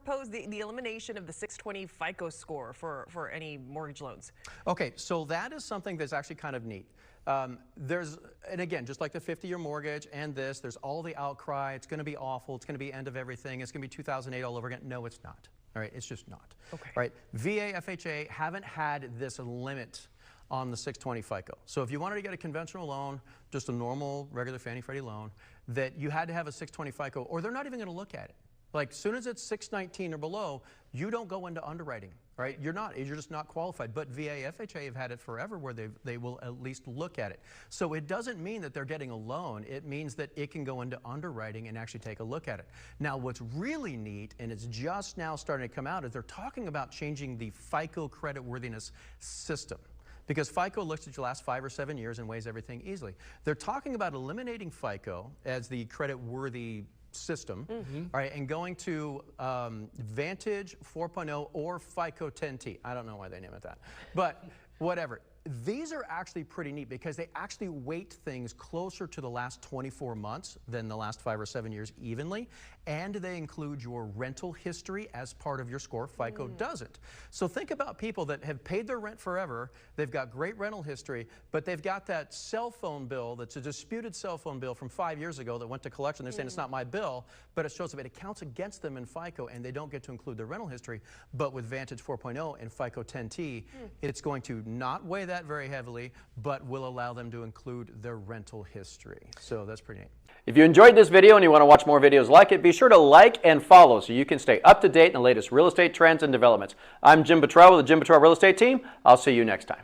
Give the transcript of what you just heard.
propose the elimination of the 620 FICO score for any mortgage loans? Okay, so that is something that's actually kind of neat. And again, just like the 50-year mortgage and this, there's all the outcry. It's going to be awful. It's going to be end of everything. It's going to be 2008 all over again. No, it's not. All right, it's just not. Okay. All right, VA, FHA haven't had this limit on the 620 FICO. So if you wanted to get a conventional loan, just a normal, regular Fannie Freddie loan, that you had to have a 620 FICO, or they're not even going to look at it. Like, as soon as it's 619 or below, you don't go into underwriting, right? You're just not qualified. But VA, FHA have had it forever where they will at least look at it. So it doesn't mean that they're getting a loan. It means that it can go into underwriting and actually take a look at it. Now, what's really neat, and it's just now starting to come out, is they're talking about changing the FICO creditworthiness system. Because FICO looks at your last 5 or 7 years and weighs everything easily. They're talking about eliminating FICO as the credit-worthy system, all right, and going to Vantage 4.0 or FICO 10T. I don't know why they name it that, but whatever. These are actually pretty neat because they actually weight things closer to the last 24 months than the last 5 or 7 years evenly, and they include your rental history as part of your score. FICO doesn't. So think about people that have paid their rent forever, they've got great rental history, but they've got that cell phone bill that's a disputed cell phone bill from 5 years ago that went to collection. They're saying it's not my bill, but it shows up. It counts against them in FICO, and they don't get to include their rental history. But with Vantage 4.0 and FICO 10T, it's going to not weigh that very heavily, but will allow them to include their rental history. So that's pretty neat. If you enjoyed this video and you want to watch more videos like it, be sure to like and follow so you can stay up to date in the latest real estate trends and developments. I'm Jim Bottrell with the Jim Bottrell Real Estate Team. I'll see you next time.